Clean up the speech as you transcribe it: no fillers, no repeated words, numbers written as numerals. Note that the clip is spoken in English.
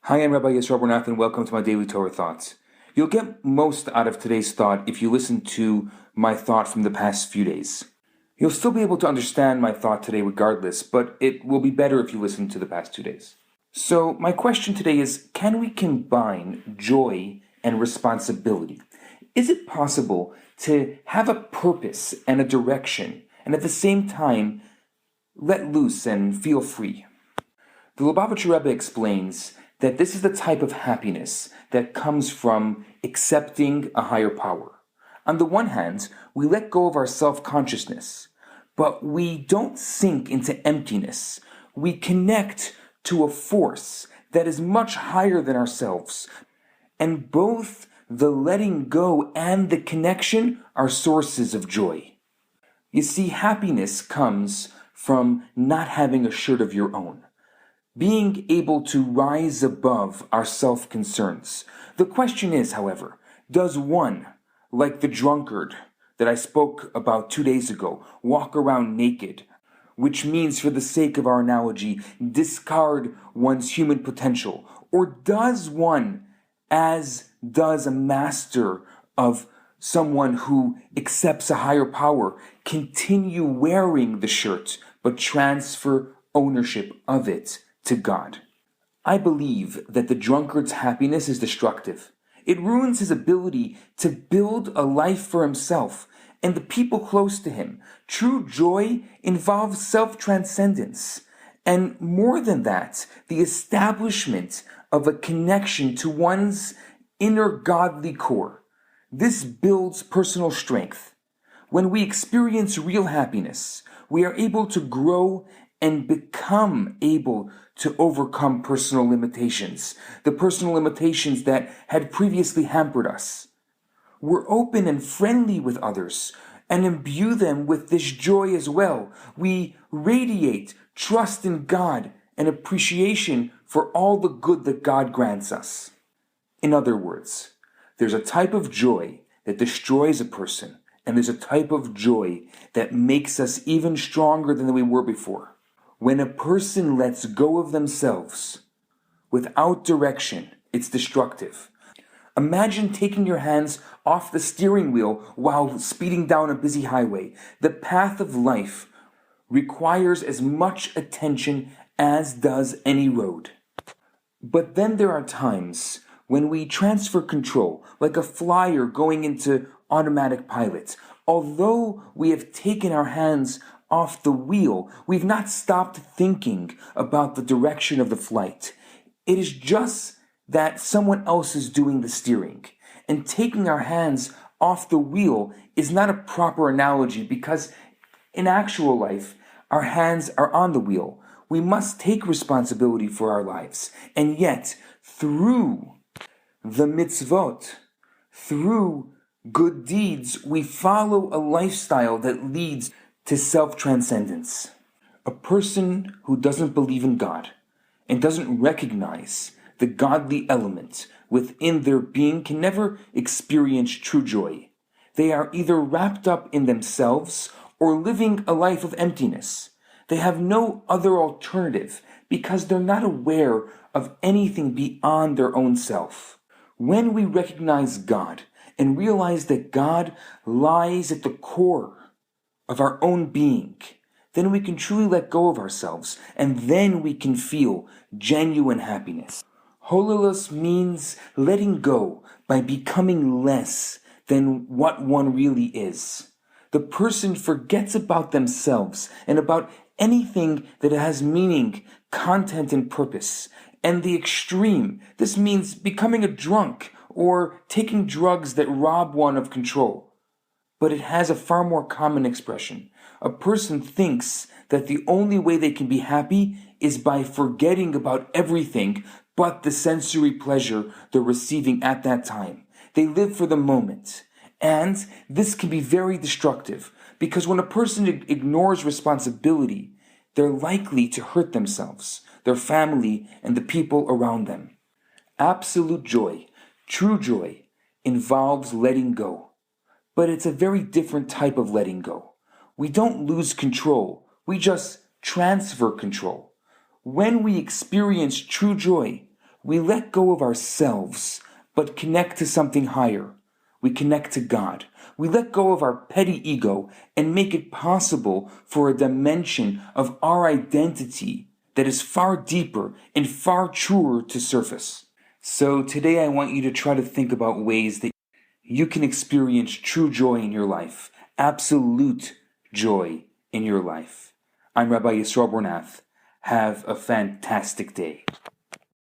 Hi, I'm Rabbi Yisrael Bernath, and welcome to my Daily Torah Thoughts. You'll get most out of today's thought if you listen to my thought from the past few days. You'll still be able to understand my thought today regardless, but it will be better if you listen to the past 2 days. So, my question today is, can we combine joy and responsibility? Is it possible to have a purpose and a direction, and at the same time, let loose and feel free? The Lubavitcher Rebbe explains that this is the type of happiness that comes from accepting a higher power. On the one hand, we let go of our self-consciousness, but we don't sink into emptiness. We connect to a force that is much higher than ourselves. And both the letting go and the connection are sources of joy. You see, happiness comes from not having a shirt of your own, being able to rise above our self-concerns. The question is, however, does one, like the drunkard that I spoke about 2 days ago, walk around naked, which means, for the sake of our analogy, discard one's human potential? Or does one, as does a master of someone who accepts a higher power, continue wearing the shirt, but transfer ownership of it to God? I believe that the drunkard's happiness is destructive. It ruins his ability to build a life for himself and the people close to him. True joy involves self-transcendence, and more than that, the establishment of a connection to one's inner godly core. This builds personal strength. When we experience real happiness, we are able to grow and become able to overcome personal limitations, the personal limitations that had previously hampered us. We're open and friendly with others and imbue them with this joy as well. We radiate trust in God and appreciation for all the good that God grants us. In other words, there's a type of joy that destroys a person, and there's a type of joy that makes us even stronger than we were before. When a person lets go of themselves without direction, it's destructive. Imagine taking your hands off the steering wheel while speeding down a busy highway. The path of life requires as much attention as does any road. But then there are times when we transfer control, like a flyer going into automatic pilot. Although we have taken our hands off the wheel, we've not stopped thinking about the direction of the flight. It is just that someone else is doing the steering. And taking our hands off the wheel is not a proper analogy, because in actual life, our hands are on the wheel. We must take responsibility for our lives. And yet, through the mitzvot, through good deeds, we follow a lifestyle that leads to self-transcendence. A person who doesn't believe in God and doesn't recognize the godly element within their being can never experience true joy. They are either wrapped up in themselves or living a life of emptiness. They have no other alternative because they're not aware of anything beyond their own self. When we recognize God and realize that God lies at the core of our own being, then we can truly let go of ourselves, and then we can feel genuine happiness. Holilus means letting go by becoming less than what one really is. The person forgets about themselves and about anything that has meaning, content, and purpose. And the extreme, this means becoming a drunk or taking drugs that rob one of control. But it has a far more common expression. A person thinks that the only way they can be happy is by forgetting about everything but the sensory pleasure they're receiving at that time. They live for the moment. And this can be very destructive, because when a person ignores responsibility, they're likely to hurt themselves, their family, and the people around them. Absolute joy, true joy, involves letting go. But it's a very different type of letting go. We don't lose control, we just transfer control. When we experience true joy, we let go of ourselves, but connect to something higher. We connect to God. We let go of our petty ego and make it possible for a dimension of our identity that is far deeper and far truer to surface. So today I want you to try to think about ways that you can experience true joy in your life, absolute joy in your life. I'm Rabbi Yisroel Bernath. Have a fantastic day.